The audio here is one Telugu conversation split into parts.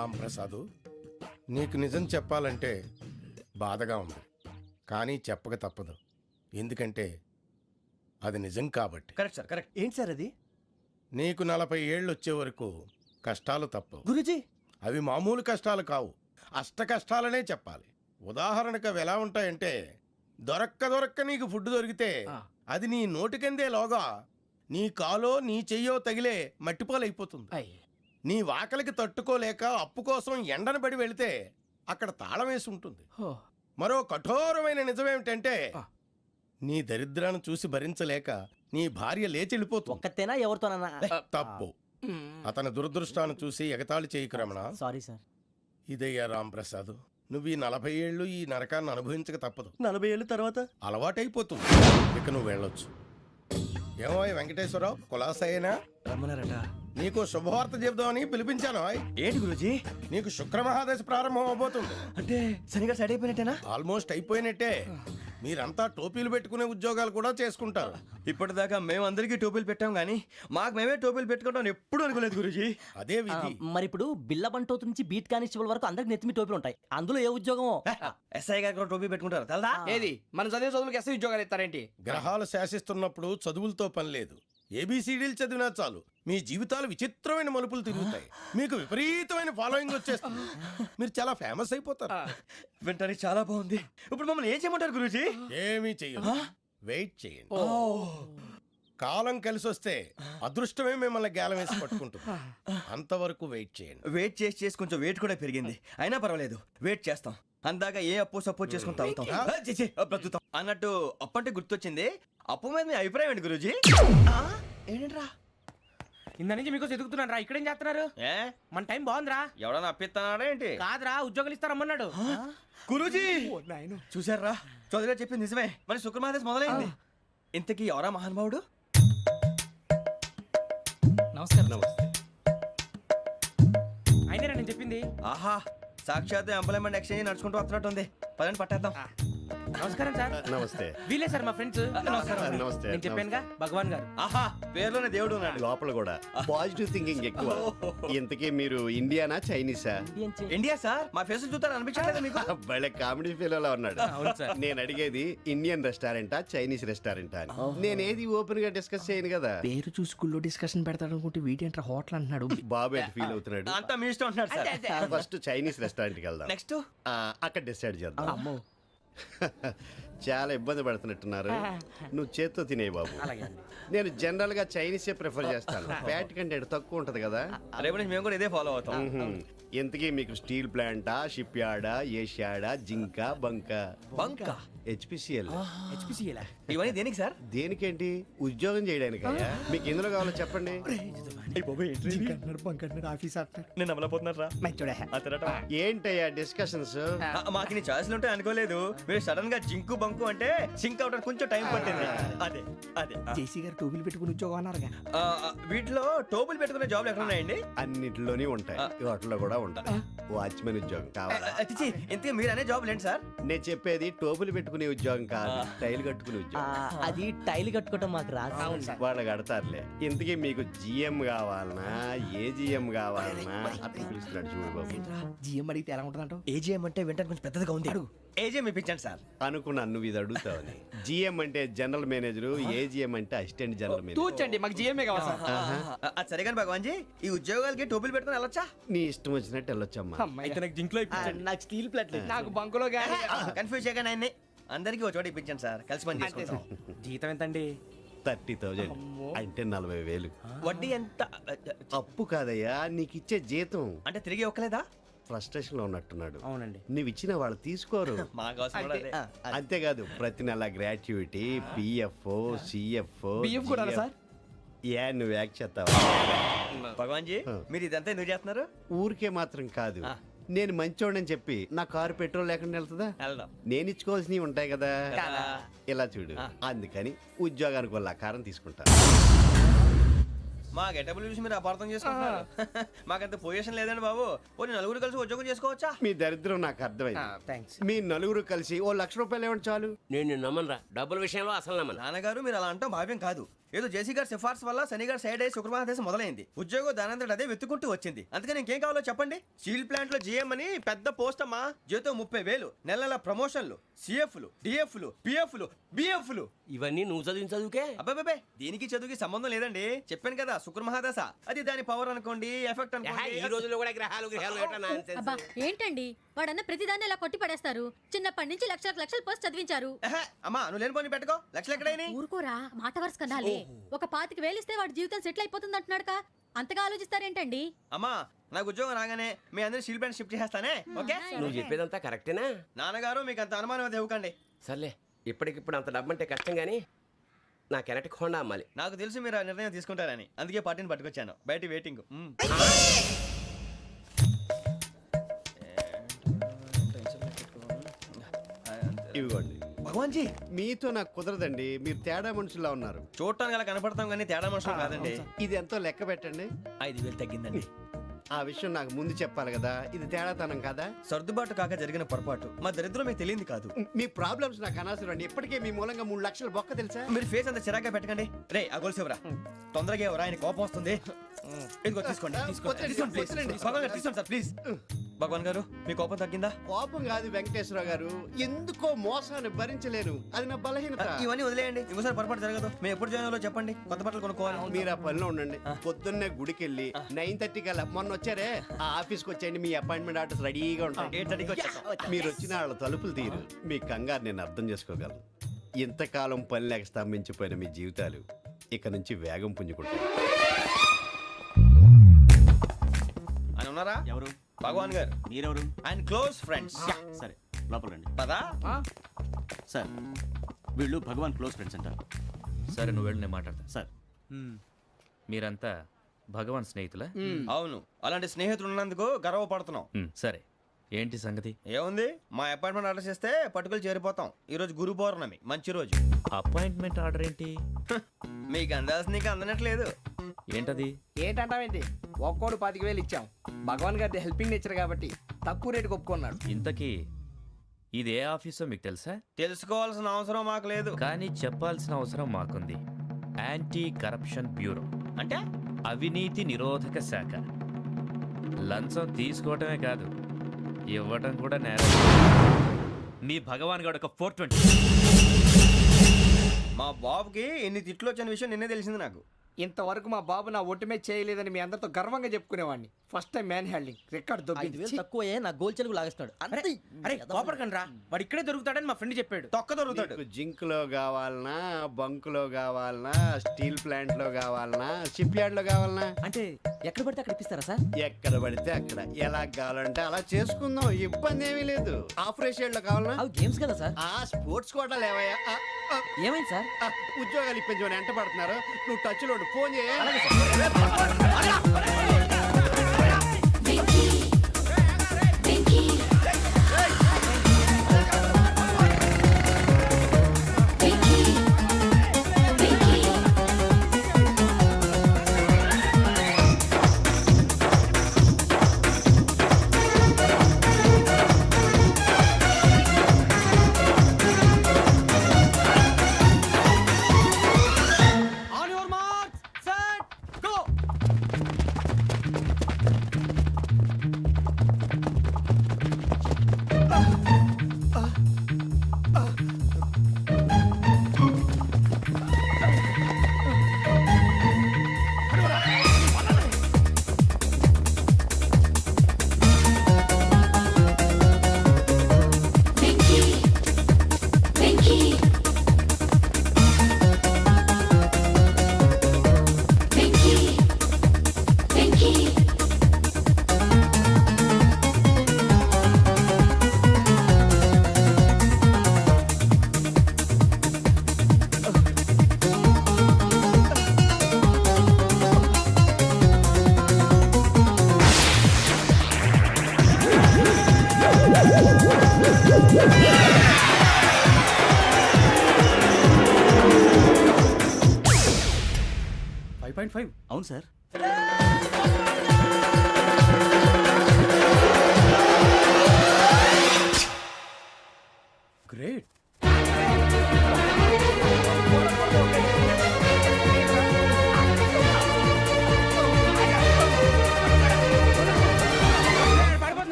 రాంప్రసాదు, నీకు నిజం చెప్పాలంటే బాధగా ఉంది, కానీ చెప్పక తప్పదు. ఎందుకంటే అది నిజం కాబట్టి. Correct sir, correct. ఏంటి సార్ అది? నీకు 40 ఏళ్ళు వచ్చే వరకు కష్టాలు తప్పవు గురూజీ. అవి మామూలు కష్టాలు కావు, అష్ట కష్టాలనే చెప్పాలి. ఉదాహరణకు అవి ఎలా ఉంటాయంటే, దొరక్క నీకు ఫుడ్ దొరికితే అది నీ నోటికందే లోగా నీ కాలో నీ చెయ్యో తగిలే మట్టిపాలైపోతుంది. నీ వాకలికి తట్టుకోలేక అప్పు కోసం ఎండను పడి వెళితే అక్కడ తాళం వేసి ఉంటుంది. మరో కఠోరమైన నిజమేమిటంటే, నీ దరిద్రాన్ని చూసి భరించలేక నీ భార్య లేచి వెళ్ళిపోతుంది. ఒక్కతేనా ఎవరితోనన్నా? తప్పు. అతని దురదృష్టాన్ని చూసి ఎగతాళి చేయకు రమణ. Sorry sir. ఇదయ్యా రాంప్రసాద్, నువ్వు ఈ 40 ఏళ్ళు ఈ నరకాన్ని అనుభవించక తప్పదు. 40 ఏళ్ళ తర్వాత అలవాటైపోతుంది. ఇక నువ్వు వెళ్ళొచ్చు. ఏమో వెంకటేశ్వరరావు, కులాసైనా రమ్మన్నారట. నీకు శుభవార్త చెబుదామని పిలిపించాను. ఏంటి గురూజీ? నీకు శుక్రమహాదశ ప్రారంభం అవబోతుంది. అంటే శనిగా సెట్ అయిపోయినట్టేనా? ఆల్మోస్ట్ అయిపోయినట్టే. మీరంతా టోపీలు పెట్టుకునే ఉద్యోగాలు కూడా చేసుకుంటారు. ఇప్పటిదాకా మేము అందరికీ టోపీలు పెట్టాం గానీ మాకు మేమే టోపీలు పెట్టుకుంటాం ఎప్పుడు అనుకోలేదు గురూజీ. అదే విధి. మరి ఇప్పుడు బిల్ల బంటోతు నుంచి బీట్ కానిస్టేబుల్ వరకు అందరికి నెత్తిమి టోపీలు ఉంటాయి. అందులో ఏ ఉద్యోగమో? ఎస్ఐ గారు కూడా టోపీ పెట్టుకుంటారు తెలదా? ఏది మన చదివే చదువులకు ఎస్ఐ ఉద్యోగాలు ఇస్తారేంటి? గ్రహాలు శాసిస్తున్నప్పుడు చదువులతో పని లేదు. ఏబిసిడీలు చదివినా చాలు మీ జీవితాలు విచిత్రమైన మలుపులు తిరుగుతాయి. మీకు విపరీతమైన ఫాలోయింగ్ వచ్చేస్తుంది. మీరు చాలా ఫేమస్ అయిపోతారు. వింటానికి చాలా బాగుంది. ఇప్పుడు మమ్మల్ని ఏం చేయమంటారు గురూజీ? ఏమీ చెయ్యదు, వెయిట్ చేయండి. కాలం కలిసి వస్తే అదృష్టమే మిమ్మల్ని గేలం వేసి పట్టుకుంటుంది. అంతవరకు వెయిట్ చేయండి. వెయిట్ చేసి కొంచెం వెయిట్ కూడా పెరిగింది. అయినా పర్వాలేదు, వెయిట్ చేస్తాం. అందాక ఏ అప్పు సపోర్ట్ చేసుకుని తాగుతాం, బ్రతుకుతాం అన్నట్టు. అప్పు అంటే గుర్తొచ్చింది. అప్పు మీద మీ అభిప్రాయం ఏంటి గురూజీ? ఏంటరా ఇంత నుంచి మీకు ఎదుగుతున్నాను రా. ఇక్కడేం చేస్తున్నారు? మన టైం బాగుందిరా. ఎవడన్నా అప్పిస్తున్నాడా ఏంటి? కాదురా, ఉద్యోగాలు ఇస్తారమ్మన్నాడు గురూజీ. చూసారా, చౌదరిగా చెప్పింది నిజమే. మరి శుక్రమహాదేశ్ మొదలైంది. ఇంతకీ ఎవరా మహానుభావుడు? నమస్కారం. అయినరా నేను చెప్పింది? ఆహా, సాక్షాత్ ఎంప్లాయ్మెంట్ ఎక్స్చేంజ్ నడుచుకుంటూ వస్తున్నట్టు ఉంది. పదండి పట్టేద్దాం. నమస్కారం సార్. నమస్తే. వీలే సార్ మా ఫ్రెండ్స్. నమస్తే. నేను చెప్పానుగా, భగవాన్ గారు. ఆహా, పేర్లోనే దేవుడు ఉన్నాడు. లోపల కూడా పాజిటివ్ థింకింగ్ ఎక్కువ. ఇంతకీ మీరు ఇండియానా చైనీసా? India sir. మా ఫేస్ చూస్తారు అనిపించలేదు మీకు? భలే కామెడీ ఫీల్ అలా ఉన్నాడు. అవును సార్. నేను అడిగేది ఇండియన్ రెస్టారెంటా చైనీస్ రెస్టారెంటా అని. నేనేది ఓపెన్ గా డిస్కస్ చేయను కదా. పేరు చూసి స్కూల్లో డిస్కషన్ పెడతాడు అనుకుంటే వీటేంట్రా హోటల్ అంటున్నాడు. బాబు ఎట్ ఫీల్ అవుతున్నాడు. అంతా మీ ఇష్టం అంటున్నాడు సార్. ఫస్ట్ చైనీస్ రెస్టారెంట్ కి వెళ్దాం. నెక్స్ట్ అక్కడ డిసైడ్ చేద్దాం. చాలా ఇబ్బంది పడుతున్నట్టున్నారు. నువ్వు చేత్తో తినే బాబు. నేను జనరల్ గా చైనీసే ప్రిఫర్ చేస్తాను. ఫ్యాట్ కంటెంట్ తక్కువ ఉంటది కదా. రేపు నుంచి మేము కూడా ఇదే ఫాలో అవుతాం. ఇంతకీ మీకు స్టీల్ ప్లాంటా, షిప్ యార్డా, ఏషియాడా, జింక, బంకా? బంకా, హెచ్పిసిఎల్. ఇవన్నీ దేనికి సార్? దేనికేంటి? ఉద్యోగం చేయడానికి. మీకు ఎందులో కావాలో చెప్పండి. నేను అమలపోతున్నారా? ఏంటయ్యా డిస్కషన్స్? మాకు నీ ఛాయిస్లు ఉంటాయి అనుకోలేదు. మీరు సడన్ గా జింకు బంకు అంటే సింక్ అవడానికి కొంచెం టైం పట్టింది. అదే అదే జేసీ గారు టోపీలు పెట్టుకుని ఉద్యోగం అన్నారుగా. వీటిలో టోపులు పెట్టుకునే జాబ్లు ఎక్కడ ఉన్నాయండి? అన్నిటిలోనే ఉంటాయి, వాటిలో కూడా ఉంటాయి. వాచ్మెన్ ఉద్యోగం కావాలా? ఇంతకీ మీరు అనే జాబ్ ఏంటి సార్? నేను చెప్పేది టోపులు పెట్టుకునే ఉద్యోగం కాదు, టైల్ కట్టుకునే ఉద్యోగం. అది టైల్ కట్టుకోవటం మాకు రాదు. వాళ్ళు కడతారులే. ఇంతకీ మీకు జిఎం కావాలనా, ఏ జిఎం కావాలనా? అతను పిలుస్తున్నాడు చూడు బాబు. జిఎం అడిగితే ఎలా ఉంటుందంట? ఏజీఎం అంటే వింటానికి కొంచెం పెద్దదిగా ఉంది. ఏజీఎం ఇప్పించండి సార్. అనుకున్నాను నువ్వు ఇది అడుగుతావని. జిఎం అంటే జనరల్ మేనేజర్, ఏజిఎం అంటే అసిస్టెంట్ జనరల్ మేనేజర్. తూచండి, మాకు జిఎంఏ కావాలి సార్. అది సరే కానీ భగవాన్ జీ, ఈ ఉద్యోగాలకి టోపులు పెట్టుకుని వెళ్ళొచ్చా? నీ ఇష్టం వచ్చినట్టు వెళ్ళొచ్చమ్మా. అయితే నాకు జింక్లో నాకు స్టీల్ ప్లేట్ నాకు బంకులో గానీ. కన్ఫ్యూజ్ చేయగానే ఆయన్ని అందరికీ ఒక చోట ఇప్పించండి సార్. కలిసి పని చేసుకుంటాం. జీతం ఎంతండి? 30,000 అంటే 40,000. వడ్డీ ఎంత? అప్పు కాదయ్యా, నీకు ఇచ్చే జీతం. అంటే తిరిగి ఒక్కలేదా? ఫ్రస్ట్రేషన్ లో ఉన్నట్టున్నాడు. అవునండి. నువ్వు ఇచ్చిన వాళ్ళు తీసుకోరు. అంతేకాదు, ప్రతి నెల గ్రాట్యుటీ, పిఎఫ్, సిఎఫ్. కూడా సార్? ఏ నువ్వు యాక్ట్ చేస్తావా? భగవాన్ జీ, మీరు ఇదంతా ఎందుకు చేస్తున్నారు? ఊరికే మాత్రం కాదు, నేను మంచోడని చెప్పి నా కారు పెట్రోల్ లేకుండా వెళ్తుందా? నేను ఇచ్చుకోవాల్సినవి ఉంటాయి కదా. ఇలా చూడు, అందుకని ఉద్యోగానికి వాళ్ళ ఆకారం తీసుకుంటా. మా గెటబుల్ చూసి మీరు అపార్థం చేసుకుంటున్నారు. మాకంత పొజిషన్ లేదండి బాబు. పోనీ నలుగురు కలిసి ఉద్యోగం చేసుకోవచ్చా? మీ దరిద్రం నాకు అర్థమైంది. మీ నలుగురు కలిసి ఓ 1,00,000 రూపాయలు ఇవ్వండి చాలు. నేను నమ్మనరా, డబ్బుల విషయంలో అసలు నమ్మను. నాన్నగారు, మీరు అలా అంటాం భావ్యం కాదు. ఏదో జేసీ గారి సిఫార్సు వల్ల శని గారు సైడ్ అయ్యి శుక్రమహాదేశం మొదలైంది. ఉద్యోగం దానంతటి అదే వెతుకుంటూ వచ్చింది. అందుకని ఇంకేం కావాలో చెప్పండి. స్టీల్ ప్లాంట్ లో జీఎం అని పెద్ద పోస్ట్ అమ్మా. జీతం 30,000, నెల నెల ప్రమోషన్లు, సిఎఫ్లు, డిఎఫ్లు, పిఎఫ్లు, బిఎఫ్లు. ఇవన్నీ నువ్వు చదివిన చదువుకే. అబ్బాబే దీనికి చదువుకి సంబంధం లేదండి. చెప్పాను కదా శుక్రమహాదశ. అది దాని పవర్ అనుకోండి, ఎఫెక్ట్ ఈ అనుకోండి. రోజుల్లో కూడా గ్రహాలు ఏటా nonsense? అబ్బా ఏంటండి వాడన్న ప్రతిదాన్ని ఇలా కొట్టి పడేస్తారు. చిన్నప్పటి నుంచి లక్షలకు లక్షలు పోస్ట్ చదివించారు. ఎహె, అమ్మా నువ్వు లేని పోనీ పెట్టుకో. లక్షలు ఎక్కడైనా ఊరుకోరా మాట వరుస కదాలే. ఒక 25,000 ఇస్తే వాడి జీవితం సెటిల్ అయిపోతుంది అంటున్నాడుక. అంతగా ఆలోచిస్తారేంటండి? అమ్మా నాకు ఉద్యోగం రాగానే మీ అందరి స్టీల్ ప్లాంట్ షిఫ్ట్ చేస్తానే. ఓకే నువ్వు చెప్పేదంతా కరెక్టేనా? నాన్నగారు మీకు అంత అనుమానం అది ఇవ్వకండి. సర్లే, ఇప్పటికిప్పుడు అంత డబ్బు అంటే కష్టం గానీ నా కెనటిక్ హోండా అమ్మాలి. నాకు తెలుసు మీరు ఆ నిర్ణయం తీసుకుంటారని, అందుకే పార్టీని పట్టుకొచ్చాను. బయట వెయిటింగ్. ఇవ్వండి. భగవాన్ జీ మీతో నాకు కుదరదండి, మీరు తేడా మనుషుల్లా ఉన్నారు. చూడటానికి అలా కనపడతాం కానీ తేడా మనుషులు కాదండి. ఇది ఎంతో లెక్క పెట్టండి. 5,000 తగ్గిందండి. ఆ విషయం నాకు ముందు చెప్పాలి కదా, ఇది తేడాతనం కదా. సర్దుబాటు కాక జరిగిన పొరపాటు. మా దరిద్రం మీకు తెలియంది కాదు. మీ ప్రాబ్లమ్స్ నాకు అనవసరం అండి. ఇప్పటికే మీ మూలంగా 3 లక్షల బొక్క తెలుసా. మీరు ఫేస్ అంత చిరాగ్గా పెట్టకండి. రే ఆ గొలుసు ఎవరా? తొందరగా ఎవరా? ఆయన కోపం వస్తుంది. ఇదిగో తీసుకోండి. వద్దండి, తీసుకోండి, please. వద్దండి. భగవాన్ గారు తీసుకోండి సార్ ప్లీజ్. భగవాన్ గారు మీ కోపం తగ్గిందా? కోపం కాదు వెంకటేశ్వర గారు, ఎందుకో మోసాన్ని భరించలేను, అది నా బలహీనత. ఇవన్నీ వదిలేయండి. ఇంకోసారి పొరపాటు జరగదు. మేము ఎప్పుడు జాయిన్ అవ్వాలో చెప్పండి. కొత్త బట్టలు కొనుక్కోవాలి. మీరు ఆ పనిలో ఉండండి. పొద్దున్నే గుడికి వెళ్ళి 9:30 కల్లా, మొన్న వచ్చారే ఆ ఆఫీస్కి వచ్చేయండి. మీ అపాయింట్మెంట్ ఆర్డర్స్ రెడీగా ఉంటాయి. 8:30కి వచ్చేస్తాం. మీరు వచ్చిన వాళ్ళ తలుపులు తీరు. మీ కంగారు నేను అర్థం చేసుకోగలను. ఇంతకాలం పని లేక స్తంభించిపోయిన మీ జీవితాలు ఇక నుంచి వేగం పుంజుకుంటాయి. ఆయన ఉన్నారా? ఎవరు? భగవాన్ గారు. మీరెవరు? ఆయన క్లోజ్ ఫ్రెండ్స్. సరే లోపల రండి. పదా సార్ వీళ్ళు భగవాన్ క్లోజ్ ఫ్రెండ్స్ అంటారు. సరే నువ్వు వెళ్ళి నేను మాట్లాడతా. సార్ మీరంతా భగవాన్ స్నేహితులా? అవును, అలాంటి స్నేహితులు ఉన్నందుకు గర్వపడుతున్నాం. సరే ఏంటి సంగతి? ఏముంది, మా అపాయింట్మెంట్ ఆర్డర్ చేస్తే పట్టుకులు చేరిపోతాం. ఈ రోజు గురు పౌర్ణమి, మంచి రోజు. అపాయింట్మెంట్ ఆర్డర్ ఏంటి? మీకు అందాల్సిన నీకు అందనట్లేదు. ఏంటది? ఏంటంటావేంటి? ఒక్కోడు 25,000 ఇచ్చాం. భగవాన్ గారి హెల్పింగ్ నేచర్ కాబట్టి తక్కువ రేటుకి ఒప్పుకున్నాడు. ఇంతకీ ఇది ఏ ఆఫీసో మీకు తెలుసా? తెలుసుకోవాల్సిన అవసరం మాకు లేదు. కానీ చెప్పాల్సిన అవసరం మాకుంది. యాంటీ కరప్షన్ బ్యూరో, అంటే అవినీతి నిరోధక శాఖ. లంచం తీసుకోవటమే కాదు, ఇవ్వటం కూడా నేరం. మీ భగవాన్ గారు ఒక 420. మా బాబుకి ఎన్ని తిట్లు వచ్చిన విషయం నిన్నే తెలిసింది నాకు. ఇంతవరకు మా బాబు నా ఒట్టుమే చేయలేదని మీ అందరితో గర్వంగా చెప్పుకునేవాడిని. First time man handing record 5,000 తక్కువే నా గోల్ చెలుగు లాగేస్తున్నాడు. అరే కోపడకండి రా, వాడు ఇక్కడే దొరుకుతాడని మా ఫ్రెండ్ చెప్పాడు. తొక్క దొరుకుతాడు. మీకు జింక్ లో కావాలనా, బంక్ లో కావాలనా, స్టీల్ ప్లాంట్ లో కావాలనా, షిప్ యార్డ్ లో కావాలనా? అంటే ఎక్కడ పడితే అక్కడ ఇప్పిస్తారా సార్? ఎక్కడ పడితే అక్కడ, ఎలా కావాలంటే అలా చేసుకుందాం, ఇబ్బంది ఏమీ లేదు. ఆపరేషన్ లో కావాలనా? అవి గేమ్స్ కదా సార్. ఆ స్పోర్ట్స్ కోటా లేవయ్యా. ఏమైంది సార్? ఉద్యోగాలు ఇప్పించమని ఎంట పడుతున్నారు. నువ్వు టచ్ లో ఫోన్ చేయ. On your marks set go. అవును సార్. గ్రేట్.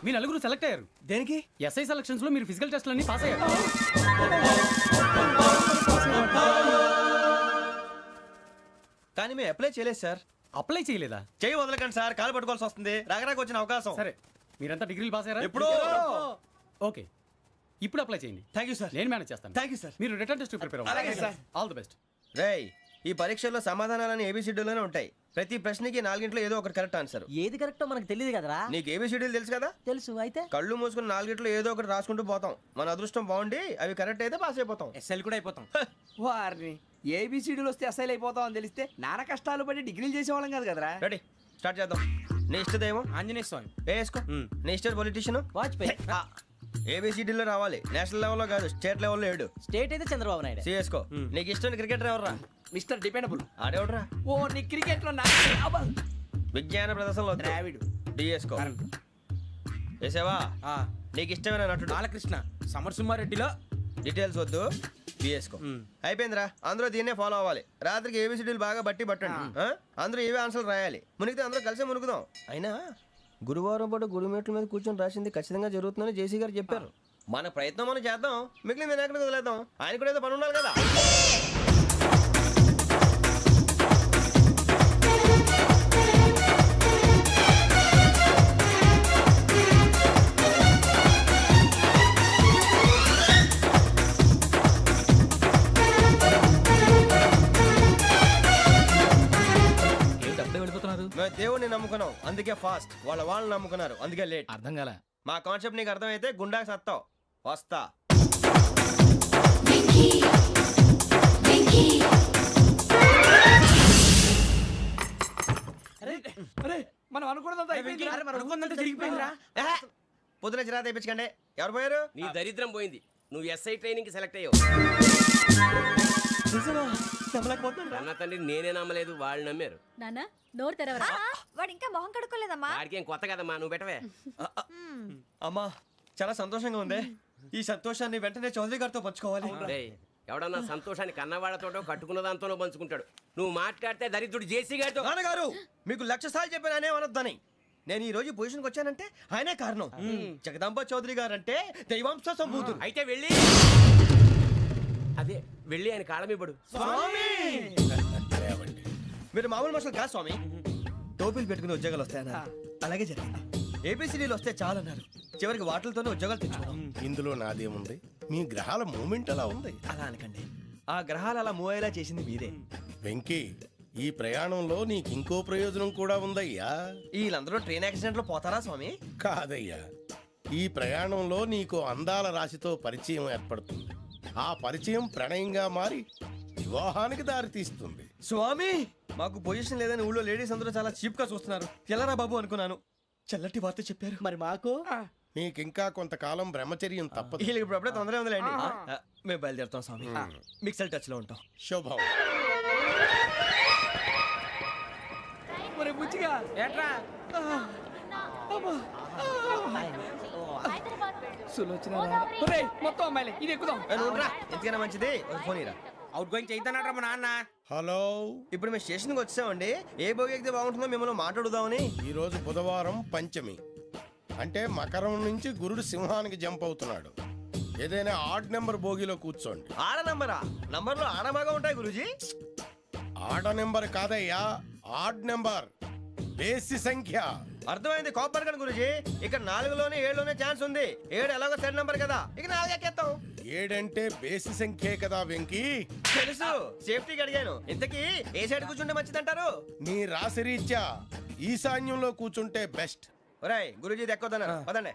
మీ నలుగురు సెలెక్ట్ అయ్యారు దేనికి? ఎస్ఐ సెలక్షన్స్ లో మీరు ఫిజికల్ టెస్ట్ అన్ని పాస్ అయ్యారు. కానీ మేము అప్లై చేయలేదు సార్. అప్లై చేయలేదా? చేయి వదలకండి సార్, కాలు పట్టుకోవాల్సి వస్తుంది. రాగరాకు వచ్చిన అవకాశం. సరే, మీరంతా డిగ్రీలు పాస్ అయ్యారా? ఎప్పుడో. ఓకే, ఇప్పుడు అప్లై చేయండి. Thank you sir. నేను మేనేజ్ చేస్తాను. Thank you sir. మీరు రిటర్న్ టెస్ట్ ప్రిపేర్ అలాగే సార్. All the best. రేయ్, ఈ పరీక్షల్లో సమాధానాలని ఏబిసిడ్యూల్లోనే ఉంటాయి. ప్రతి ప్రశ్నకి 4 ఏదో ఒకటి కరెక్ట్ ఆన్సర్. ఏది కరెక్టో మనకు తెలియదు కదరా. నీకు ఏబిసిడ్యూల్ తెలుసు కదా? తెలుసు. అయితే కళ్ళు మూసుకుని 4 ఏదో ఒకటి రాసుకుంటూ పోతాం. మన అదృష్టం బాగుండి అవి కరెక్ట్ అయితే పాస్ అయిపోతాం. ఎస్ఎల్ కూడా అయిపోతాం. వారిని ఏబిసిడీలు వస్తే అసైల్ అయిపోతాం అని తెలిస్తే నాన్న కష్టాలు పడి డిగ్రీలు చేసేవాళ్ళం కాదు కదరా. రెడీ, స్టార్ట్ చేద్దాం. నీ ఇష్టదేమో ఆంజనేయ స్వామి. వేసుకో. నీ ఇష్ట పొలిటీషియన్ వాజ్పేయి. ఏబిసిడీలో రావాలి. నేషనల్ లెవెల్లో కాదు, స్టేట్ లెవెల్లో 7. స్టేట్ అయితే చంద్రబాబు నాయుడు. సిఎస్కో. నీకు ఇష్టం క్రికెటర్ ఎవర్రా? Mister dependable. ఆడేవడరా? ఓ నీ క్రికెట్ లో విజ్ఞాన ప్రదర్శనలో ద్రావిడు. డిఎస్కో. వేసావా? నీకు ఇష్టమైన నటుడు? బాలకృష్ణ. సమర్సింహారెడ్డిలో డీటెయిల్స్ వద్దు, బిఎస్కో. అయిపోయిందిరా. అందరూ దీన్నే ఫాలో అవ్వాలి. రాత్రికి ఏబిసిడీలు బాగా బట్టి పట్టండి. అందరూ ఏవే ఆన్సర్లు రాయాలి. మునిగితే అందరూ కలిసి మునుగుదాం. అయినా గురువారం పాటు గురుమేట్ల మీద కూర్చొని రాసింది ఖచ్చితంగా జరుగుతుందని జేసీ గారు చెప్పారు. మన ప్రయత్నం మనం చేద్దాం, మిగిలింది వినాయకుడికి వదిలేద్దాం. ఆయన కూడా ఏదో పని ఉండాలి కదా. మేము దేవుడిని నమ్ముకున్నాం, అందుకే ఫాస్ట్. వాళ్ళు నమ్ముకున్నారు, అందుకే లేట్. అర్థం కాల. మా కాన్సెప్ట్ నీకు అర్థమైతే గుండా సత్తావు. వస్తా. మనం అనుకున్నదంతా జరిగిపోయిందిరా. పొద్దున చిరా తెప్పించకండి. ఎవరు పోయారు? నీ దరిద్రం పోయింది. నువ్వు ఎస్ఐ ట్రైనింగ్ కి సెలెక్ట్ అయ్యావు. అన్న తండ్రి నేనే నమ్మలేదు, వాళ్ళు నమ్మారు. నాన్న నోరు తెరవరా. వాడు ఇంకా మొహం కడుక్కోలేదమ్మా. వాడికి ఏం కొత్త కదమ్మా, నువ్వు పెట్టవే. అమ్మా, చాలా సంతోషంగా ఉంది. ఈ సంతోషాన్ని వెంటనే చౌదరి గారితో పంచుకోవాలి. డేయ్, ఎవడన్నా సంతోషాన్ని కన్నవాళ్లతోటో కట్టుకున్న దాంతోనో పంచుకుంటాడు. నువ్వు మాట్లాడితే దరిద్రుడు జేసీ గారితో. నాన్నగారు, మీకు 1,00,000 సార్లు చెప్పాను అనే అనొద్దని. నేను ఈ రోజు పొజిషన్కి వచ్చానంటే ఆయనే కారణం. జగదాంబ చౌదరి గారు అంటే దైవాంశ సంభూతుడు. అయితే వెళ్ళి అదే వెళ్ళి ఆయన కాళమివ్వడు. మీరు మామూలు మనుషులు కాదు స్వామి. టోపీలు పెట్టుకుని ఉద్యోగాలు వస్తాయన్నారు, అలాగే జరిగింది. ఏబిసిడీలు వస్తే చాలన్నారు, చివరికి వాటిలతోనే ఉద్యోగాలు తెచ్చుకున్నాం. ఇందులో నాదేముంది? మీ గ్రహాల మూమెంట్ అలా ఉంది. అలా అనకండి, ఆ గ్రహాలు అలా మూవ్ అయ్యేలా చేసింది మీరే. వెంకీ, ఈ ప్రయాణంలో నీకు ఇంకో ప్రయోజనం కూడా ఉందయ్యా. వీళ్ళందరూ ట్రైన్ యాక్సిడెంట్ లో పోతారా స్వామి? కాదయ్యా, ఈ ప్రయాణంలో నీకు అందాల రాశితో పరిచయం ఏర్పడుతుంది. ఆ పరిచయం ప్రణయంగా మారి వివాహానికి దారితీస్తుంది. స్వామి, మాకు పొజిషన్ లేదని ఊళ్ళో లేడీస్ అందరూ చాలా చీప్ గా చూస్తున్నారు. ఎలారా బాబు అనుకున్నాను. చల్లటి వార్త చెప్పారు. మరి మాకు నీకింకా కొంతకాలం బ్రహ్మచర్యం తప్పదు. వీళ్ళకి ఇప్పుడు అప్పుడే తొందరగా ఉందిలేండి. మేము బయలుదేరుతాం స్వామి. మిక్సెల్ టచ్ లో ఉంటాం. శుభం. బుచ్చిగా ఏట్రా మొత్తం అమ్మాయిలే ఇది ఎక్కుదాం. ఎందుకైనా మంచిది ఒక ఫోన్ ఇరా. అవుట్ గోయింగ్ చేద్దానట్రా మా నాన్న. హలో, ఇప్పుడు మేము స్టేషన్కి వచ్చామండి. ఏ బోగి ఎక్కితే బాగుంటుందో మిమ్మల్ని మాట్లాడుదామని. ఈరోజు బుధవారం పంచమి, అంటే మకరం నుంచి గురుడు సింహానికి జంప్ అవుతున్నాడు. ఏదైనా ఆడ్ నెంబర్ బోగిలో కూర్చోండి. ఆడ నంబరా? నంబర్లో ఆడ బాగా ఉంటాయి గురూజీ. ఆడ నెంబర్ కాదయ్యా, ఆడ్ నెంబర్, బేసి సంఖ్య. అర్థమైంది. కాపర్ కానీ గురూజీ, ఇక్కడ 4లోనే 7లోనే ఛాన్స్ ఉంది. 7 ఎలాగో సెడ్ నంబర్ కదా, ఇక 4 ఎక్కేస్తాం. 7 అంటే బేసి సంఖ్యే కదా వెంకీ. తెలుసు, సేఫ్టీకి అడిగాను. ఇంతకీ ఏ సైడ్ కూర్చుంటే మంచిదంటారు? నీ రాశి రీత్యా ఈశాన్యంలో కూర్చుంటే బెస్ట్. ఒరాయ్, గురూజీ దెక్కొద్దన్నారు, పదండి.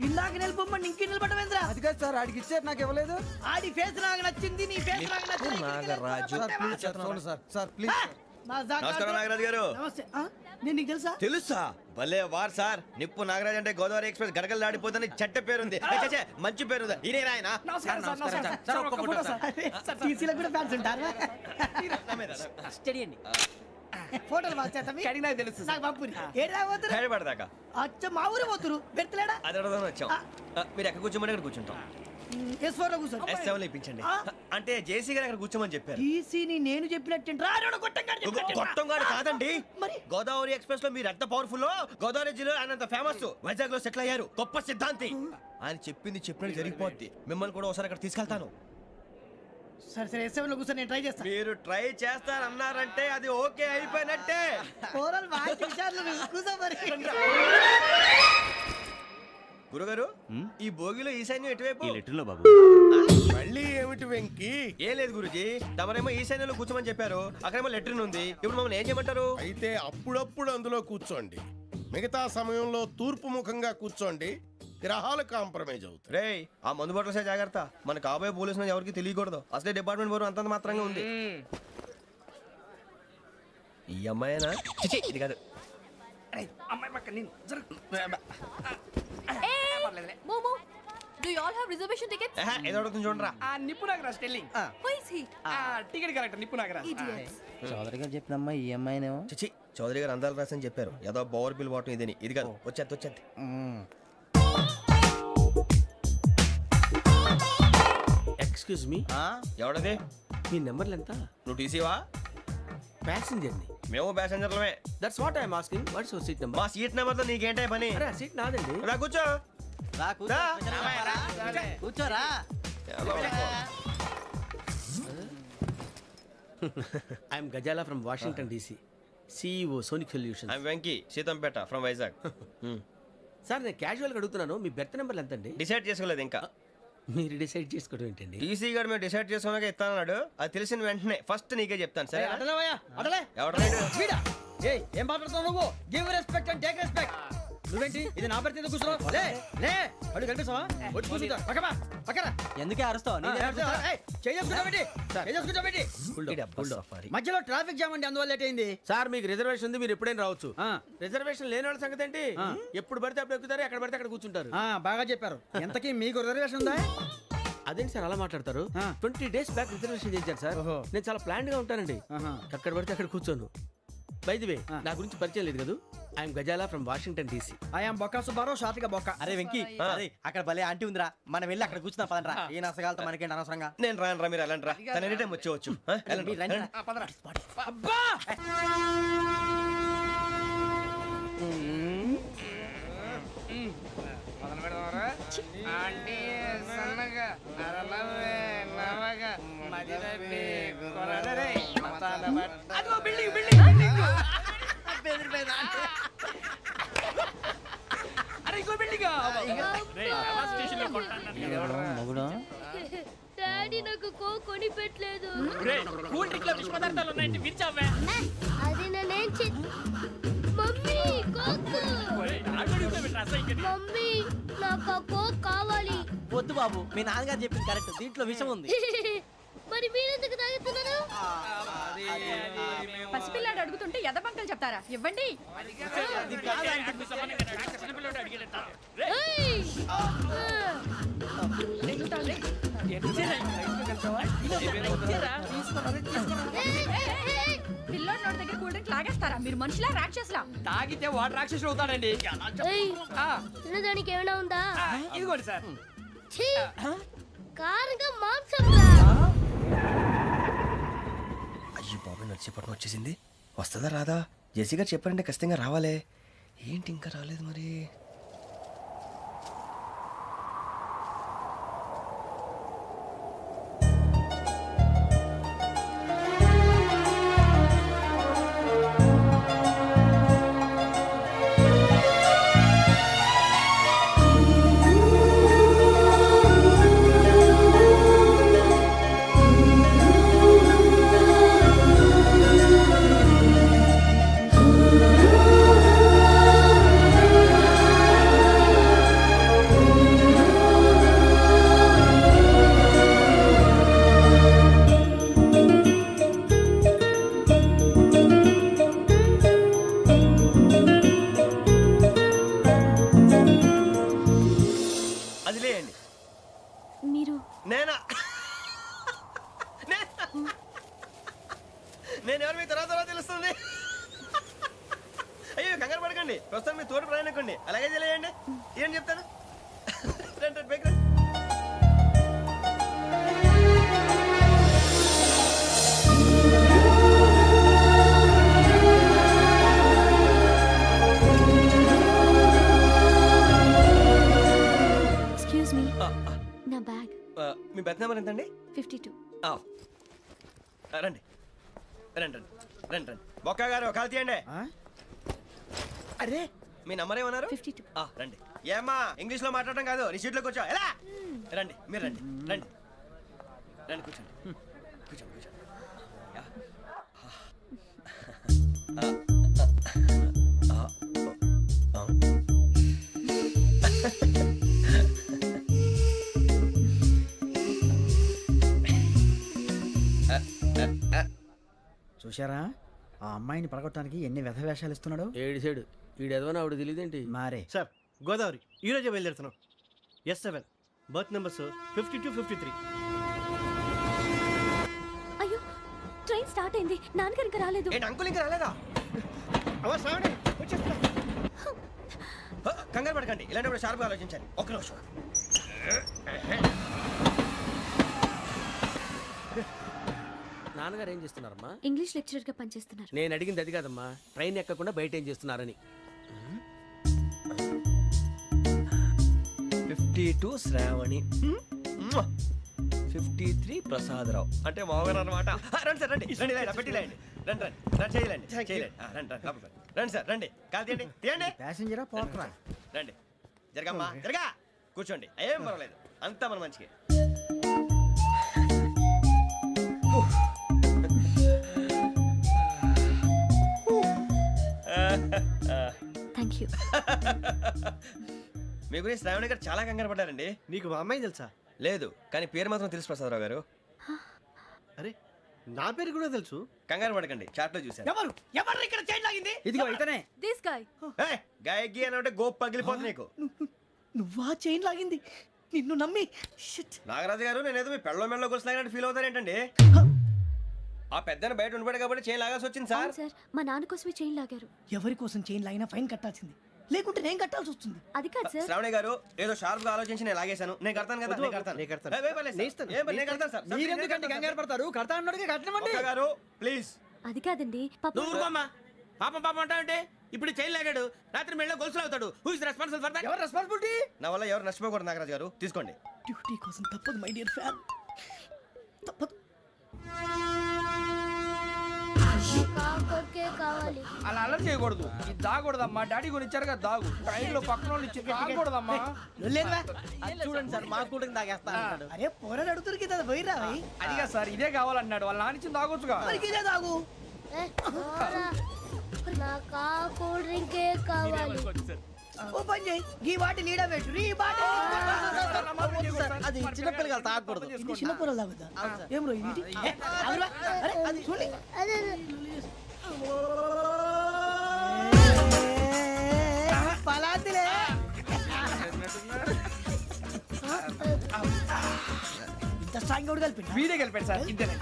ఇందాక నిలబొమ్మని ఇంకే నిలబడమేంద్రా? అది కాదు సార్, ఆడికి ఇచ్చారు, నాకు ఇవ్వలేదు. ఆడి ఫేస్ నాకు నచ్చింది, నీ ఫేస్ నాకు నచ్చింది. Sir please. నమస్కారం నాగరాజు గారు. నమస్తే. నేను నీకు తెలుసా? తెలుసా? భలే వార్ సార్. నిప్పు నాగరాజ్ అంటే గోదావరి ఎక్స్ప్రెస్ గడగలు దాడిపోతుంది చెట్ట పేరుంది. మంచి పేరు. ఇదే ఆయన. నమస్కారం సార్, నమస్కారం సార్. ఒక్క ఫోటో సార్. సార్ టీసీలో కూడా ఫ్యాన్స్ ఉంటారా? స్టడీ అండి. ఫోటోలు మార్చేస్తాం. కడిగి నాకు తెలుసు. నాకు పంపుని. ఏడు రాబోతురు? హైదరాబాద్ దాకా. అచ్చ మా ఊరు పోతురు. పెడతలేడా? అది అడగదామని వచ్చాం. మీరు ఎక్కడ కూర్చోమని అక్కడ కూర్చుంటాం. S4 లో కూర్చో S7 ఇప్పించండి అంటే జేసీ గారు అక్కడ కూర్చోమని చెప్పారు. టీసీని నేను చెప్పినట్టు గొట్టంగాడు కాదండి, గోదావరి ఎక్స్ప్రెస్ లో మీరు ఎంత పవర్ఫుల్, గోదావరి జిల్లా ఆయన అంత ఫేమస్, వైజాగ్ లో సెటిల్ అయ్యారు, గొప్ప సిద్ధాంతి. ఆయన చెప్పింది చెప్పినట్టు జరిగిపోద్ది. మిమ్మల్ని కూడా ఒకసారి అక్కడ తీసుకెళ్తాను. సరే సరే S7 లో కూర్చో, నేను ట్రై చేస్తాను. మీరు ట్రై చేస్తారన్నారంటే అది ఓకే అయిపోయినట్టే. గురుగారు ఈ భోగిలో ఈశాన్యం ఎటువైపు? ఈ లెటర్లో బాబు. మళ్ళీ ఏమిటి వెంకీ? ఏం లేదు గురుజీ, తమరేమో ఈశాన్యంలో కూర్చోమని చెప్పారు, అక్కడేమో లెటర్ ఉంది. ఇప్పుడు మమ్మల్ని ఏం చేయమంటారు? అయితే అప్పుడప్పుడు అందులో కూర్చోండి, మిగతా సమయంలో తూర్పు ముఖంగా కూర్చోండి. గ్రహాలు కాంప్రమైజ్ అవుతాయి. రే ఆ మందు బట్టలసే జాగ్రత్త, మన కాబోయే పోలీసులు ఎవరికి తెలియకూడదు. అసలే డిపార్ట్మెంట్ బోరు అంతంత మాత్రంగా ఉంది. ఈ అమ్మాయినా? చిచి, ఇది కాదు. అమ్మాయి పక్క నేను మోమో do you all have reservation tickets? ఏదో అడుగుతుంది చూడరా. నిప్పు Nagaraj telling who is he? Ticket correct నిప్పు నాగరాజ్. చౌదరి గారు చెప్పినమ్మా ఈ అమ్మాయినేమో. చిచి, చౌదరి గారు అందాలు రాసని చెప్పారు. ఏదో బోర్ బిల్ వాటం ఇదని. ఇది కాదు, వచ్చేది. Excuse me, ఎవడది? మీ నెంబర్లు ఎంత? నువ్వు టీసీవా? ప్యాసింజర్ ని. మేము ప్యాసెంజర్లమే. That's what I'm asking. What's your seat number? మా సీట్ నెంబర్ తో నీకేంటే పని? అరే సీట్ నాదండి. రా కూర్చో. రా. కూర్చోరా. I'm Ghazala from Washington DC, CEO Sonic Solutions. I'm Venky, Seethampeta from Vizag. Sir నేను క్యాజువల్ గా అడుగుతున్నాను, మీ బెర్త్ నెంబర్లు ఎంత అండి? డిసైడ్ చేసుకోలేదు ఇంకా. మీరు డిసైడ్ చేసుకోవడం ఏంటండి? టీసీ గారు మేము డిసైడ్ చేసుకున్నాక ఇస్తానన్నాడు. అది తెలిసిన వెంటనే ఫస్ట్ నీకే చెప్తాను. సరే అటలే ఎవరు? ఏం మాట్లాడుతావు నువ్వు? Give respect and take respect. నువ్వేంటి ఇది నా పరిస్థితి ఎందుకు కూర్చున్నావు? లే లే అడుగు కనిపిస్తావా? వచ్చి కూర్చుంటా. పక్కన ఎందుకే అరుస్తావు? మధ్యలో ట్రాఫిక్ జామ్ అండి, అందువల్ల లేట్ అయింది. సార్ మీకు రిజర్వేషన్ ఉంది, మీరు ఎప్పుడైనా రావచ్చు. రిజర్వేషన్ లేని వాళ్ళ సంగతి ఏంటి? ఎప్పుడు పడితే అప్పుడు ఎక్కుతారు, ఎక్కడ పడితే అక్కడ కూర్చుంటారు. బాగా చెప్పారు. ఎంతకీ మీకు రిజర్వేషన్ ఉందా? అదేంటి సార్ అలా మాట్లాడతారు? 20 days బ్యాక్ రిజర్వేషన్ చేశారు సార్. నేను చాలా ప్లాన్డ్ గా ఉంటానండి, అక్కడ పడితే అక్కడ కూర్చోను. బై ది వే, నా గురించి పరిచయం లేదు కదా, I'm Ghazala from Washington DC. I'm Bokka Subbarao, షార్ట్గా బొక్క. అరే వెంకీ, అరే అక్కడ భలే ఆంటీ ఉందిరా, మనం వెళ్ళి అక్కడ కూర్చున్నా పదంరా. ఏ నసగాలతో మనకేంటి అనవసరంగా. నేను రాను రా, మీరు వెళ్ళండి రా. తన ఎనీ టైం వచ్చేవచ్చు. అబ్బా డాడీ నాకు కోక్ కొని పెట్టలేదు. కూల్ డ్రింక్ లో విష పదార్థాలు ఉన్నాయంటే విరిచావే. అది నేనేం మమ్మీ కోక్. మమ్మీ నాకు ఆ కోక్ కావాలి. వద్దు బాబు, మీ నాన్నగారు చెప్పింది కరెక్ట్, దీంట్లో విషయం ఉంది. మరి మీరెందుకు తాగుతున్నారు? పసిపిల్లాడు అడుగుతుంటే ఎదబంకలు చెప్తారా? ఇవ్వండి. ఏయ్! పిల్లోడి నోటి దగ్గర కూల్ డ్రింక్ లాగేస్తారా? మీరు మనుషులా రాక్షసులా? తాగితే వాడు రాక్షసుడు అవుతాడండి. ఏయ్! తినడానికి ఏమైనా ఉందా? ఇదిగోండి సార్. ఛీ! కారంగా మాంసంలా. అయ్యో బాబు, నడిచేపట్నం వచ్చేసింది. వస్తుందా రాదా? జెసి గారు చెప్పారంటే ఖచ్చితంగా రావాలే. ఏంటి ఇంకా రాలేదు మరి? మీరు నేనా? నేను ఎవరు మీ తర్వాత తెలుస్తుంది. అయ్యో కంగారు పడకండి, ప్రస్తుతం మీ తోటి ప్రయాణకండి. అలాగే తెలియండి, ఏం చెప్తాను. రండి, రండి, బైక్ రండి. నెంబర్ ఎంతండి? 52. ఆ, రండి రండి రండి రండి రండి బొక్క గారు కాల్ తీయండి. అరే మీ నంబర్ ఏమన్నారు? 52. రండి. ఏమ్మా ఇంగ్లీష్ లో మాట్లాడడం కాదు, నీ సీట్లో కూర్చో. ఎలా రండి, మీరు రండి రండి రండి కూర్చోండి కూర్చోండి కూర్చోండి. యా. చూశారా ఆ అమ్మాయిని పడగొట్టడానికి ఎన్ని వ్యధ వేషాలు ఇస్తున్నాడు. ఏడు సైడు ఈడు ఎదవని ఆవిడ తెలియదేంటి. మారే సార్ గోదావరి ఈ రోజే బయలుదేరుతున్నాం. S7 berth numbers 52, 53. అయ్యో ట్రైన్ స్టార్ట్ అయింది, నాన్నగారు ఇంకా రాలేదు. ఏంటి అంకుల్ ఇంకా రాలేదా? కంగారు పడకండి, ఇలాంటప్పుడు షార్ప్గా ఆలోచించండి. ఒక్క నిమిషం. నాన్నగారు ఏం చేస్తున్నారమ్మా? ఇంగ్లీష్ లెక్చరర్ గా పనిచేస్తున్నారు. నేను అడిగింది అది కాదమ్మా, ట్రైన్ ఎక్కకుండా బయట ఏం చేస్తున్నారని. 52 శ్రావణి, 53 ప్రసాదరావు అంటే మామగారు అనమాట. రండి సార్ రండి రండి ఇలా పెట్టి లేండి. రండి రండి రండి చేయలేండి చేయలేండి. రండి రండి లోపలికి రండి. రండి సార్ రండి, కాల్ తీయండి తీయండి. ప్యాసింజరా పోట్రా. రండి జరగమ్మా జరగా కూర్చోండి, ఏం పర్వాలేదు, అంతా మన మంచికి. Thank you. మీ గురించి శ్రావణి గారు చాలా కంగారు పడ్డారండి. నీకు మా అమ్మాయి తెలుసా? లేదు, కానీ పేరు మాత్రం తెలుసు ప్రసాదరావు గారు. అరే నా పేరు కూడా తెలుసు. కంగారు పడకండి, చాట్ లో చూశాను. ఎవరు ఎవరు ఇక్కడ చైన్ లాగింది? ఇదిగో ఇతనే. This guy. గాయకి అని అంటే గోప్ పగిలిపోతుంది నీకు. నువ్వా చైన్ లాగింది? నిన్ను నమ్మి నాగరాజు గారు నేనేదో మీ పెళ్ళ మెళ్ళ గురిసిలాగినట్టు ఫీల్ అవుతారేంటండి? ఆ పెద్దని బయట ఉండిపోయాడు కాబట్టి చేయి లాగాల్సి వచ్చింది సార్. సార్ మా నాన్న కోసమే చైన్ లాగారు. ఎవరి కోసం చైన్ లాగినా ఫైన్ కట్టాల్సింది, లేకుంటే నేను కట్టాల్సి వస్తుంది. అది కాదు సార్. శ్రావణి గారు ఏదో షార్ప్ గా ఆలోచించి నేను లాగేశాను. నేను కడతాను కదా, నేను కడతాను. ఏ, పర్లేదు సార్. ఏ, నేను కడతాను సార్. మీరెందుకంటే కంగారు పడతారు? కడతా అన్నాడుగా కట్టమండి. ఒక్క గారు ప్లీజ్. అది కాదండి పాప. నువ్వు ఊరుకోమ్మా. పాపం పాపం అంటావంటే ఇప్పుడు చైన్ లాగాడు, రాత్రి మెళ్ళ గొలుసులు అవుతాడు. Who is responsible for that? ఎవరు రెస్పాన్సిబిలిటీ? నా వల్ల ఎవరు నష్టపోకూడదు నాగరాజు గారు, తీసుకోండి. డ్యూటీ కోసం తప్పదు మై డియర్ ఫ్యాన్, తప్పదు. అలా అలర్ట్ చేయకూడదు. ఇది దాగకూడదమ్మా, డాడీ కొని ఇచ్చారు కదా దాగు. ట్రైన్ లో పక్కన వాళ్ళు ఇచ్చి దాగకూడదమ్మా. చూడండి సార్, మా కూడా తాగేస్తా. అరే పోరాడు అడుగుతారు కదా, పోయిరా అదిగా సార్ ఇదే కావాలన్నాడు. వాళ్ళ నాన్న ఇచ్చింది తాగొచ్చుగా. ఇదే తాగు. ఓ పని చేయి, ఈ బాటి లీడ పెట్టు. ఈ బాటి అది చిన్నపిల్లలు తాగకూడదు. చిన్న పొరలు తాగుతా. ఏం రో ఇది? అరే అది చూడండి. పలాతిలే. ఇంత స్ట్రాంగ్ కూడా కలిపి వీడే గెలిపాడు సార్. ఇంతేనే.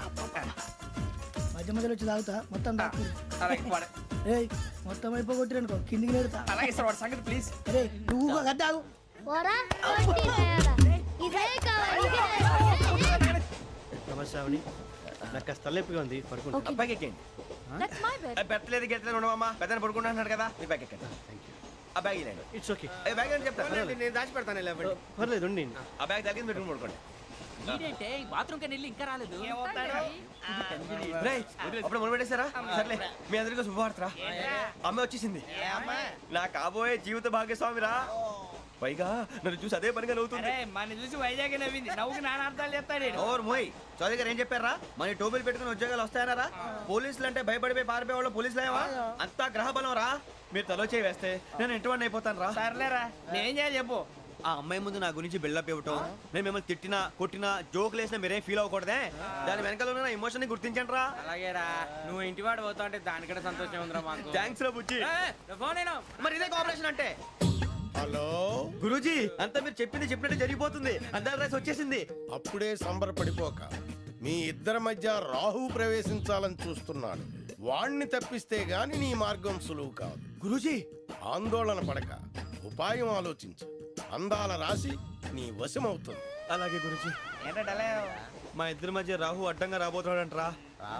మధ్య మధ్యలో వచ్చి తాగుతా, మొత్తం తాగు. అలాగే వాడు. ఏయ్ మొత్తం అయిపోగొట్టిరనుకో కిందికి నేడుతా. అలాగే సార్ వాడు సంగతి ప్లీజ్. అరే నువ్వు గద్దాగు. నమస్తే ఆవిడ, నాకు కాస్త తలెప్పిగా ఉంది, పడుకుంటా. అబ్బాయికి ఎక్కండి. That's my bed. పెట్టలేదు గెట్టలేదు ఉండవమ్మా, పెద్దని పడుకుంటున్నాడు కదా, మీ బ్యాగ్ ఎక్కండి. ఆ బ్యాగ్ ఇలాండి. It's okay. బ్యాగ్ అని చెప్తాను, నేను దాచి పెడతాను లేవండి. పర్లేదు ఉండి. ఆ బ్యాగ్ తగ్గింది పెట్టుకుని పడుకోండి. బాత్రూమ్ కి వెళ్ళి ఇంకా రాలేదు. రేయ్, అప్పుడు మొదలు పెట్టేశారా? సర్లే, మీ అందరికీ శుభవార్తరా, అమ్మ వచ్చేసింది. నా కాబోయే జీవిత భాగ్యస్వామిరా. పైగా నన్ను చూసి అదే పనిగా నవ్వుతుంది. మన చూసి వైజాగ్ నవ్వింది. నవ్వుకి నాన్న అర్థాలు చెప్తాడు. ఓర్ మోయ్, చౌదరి గారు ఏం చెప్పారా? మన టోబీలు పెట్టుకుని ఉద్యోగాలు వస్తాయన్నారా? పోలీసులు అంటే భయపడిపోయి పారిపోయే వాళ్ళు పోలీసులేవా? అంతా గ్రహ బలం రా. మీరు తలో చేయి వేస్తే నేను ఇంటివాడిని అయిపోతాను రా. సర్లేరా, నేనేం చేయాలి చెప్పు. ఆ అమ్మాయి ముందు నా గురించి బిల్డప్ ఇవ్వటం, నేను మిమ్మల్ని తిట్టినా కొట్టినా జోకులు వేసినా మీరేం ఫీల్ అవ్వకూడదే. దాని వెనకాల ఉన్న ఎమోషన్ ని గుర్తించండి రా. అలాగేరా, నువ్వు ఇంటివాడు పోతా అంటే దానికంటే సంతోషం ఉందిరా మాకు. థ్యాంక్స్ రా బుజ్జి. ఫోన్ అయినా మరి ఇదే కోఆపరేషన్ అంటే. హలో గురూజీ, అంతా మీరు చెప్పింది చెప్పినట్టు జరిగిపోతుంది. అందరి రైస్ వచ్చేసింది. అప్పుడే సంబరపడిపోక, మీ ఇద్దరి మధ్య రాహు ప్రవేశించాలని చూస్తున్నాడు. వాణ్ణి తప్పిస్తే గాని నీ మార్గం సులువు కాదు. గురూజీ, ఆందోళన పడక, ఉపాయం ఆలోచించు. అందాల రాశి నీ వశమవుతుంది. అలాగే గురూజీ. ఏంటంటే మా ఇద్దరి మధ్య రాహు అడ్డంగా రాబోతున్నాడంటరా.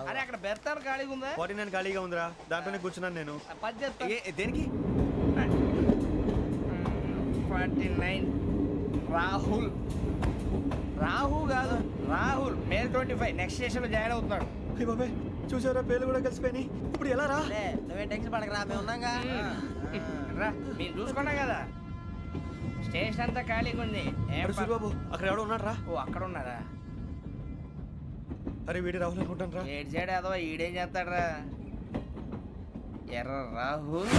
అరే అక్కడ బెర్తాను ఖాళీగా ఉందా? 49 ఖాళీగా ఉందిరా, దాంట్లోనే కూర్చున్నాను నేను. పది చెప్తా. దేనికి? 49 రాహుల్ రాహు కాదు రాహుల్ మే 25 నెక్స్ట్ స్టేషన్ లో జాయిన్ అవుతున్నాడు. బాబాయ్ చూసారా పేర్లు కూడా కలిసిపోయినాయి. ఇప్పుడు ఎలా రా? నువ్వేం టెన్షన్ పడకరా మేము ఉన్నాగా రా మీరు చూసుకున్నా కదా స్టేషన్ అంతా ఖాళీగా ఉంది. ఏం ప- బాబు అక్కడ ఎవడో ఉన్నాడు రా. ఓ అక్కడ ఉన్నారా? అరే వీడి రాహుల్ అనుకుంటాను రా. ఏడు చేయడం అదో ఈడేం చేస్తాడరా? ఎర్ర రాహుల్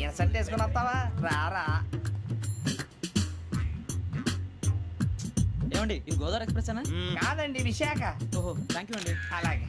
ఇన్సల్ట్ వేసుకుని వస్తావా? రారా. ఏమండి ఇది గోదావరి ఎక్స్ప్రెస్ అనా? కాదండి విశాఖ. ఓహో థ్యాంక్ యూ అండి. అలాగే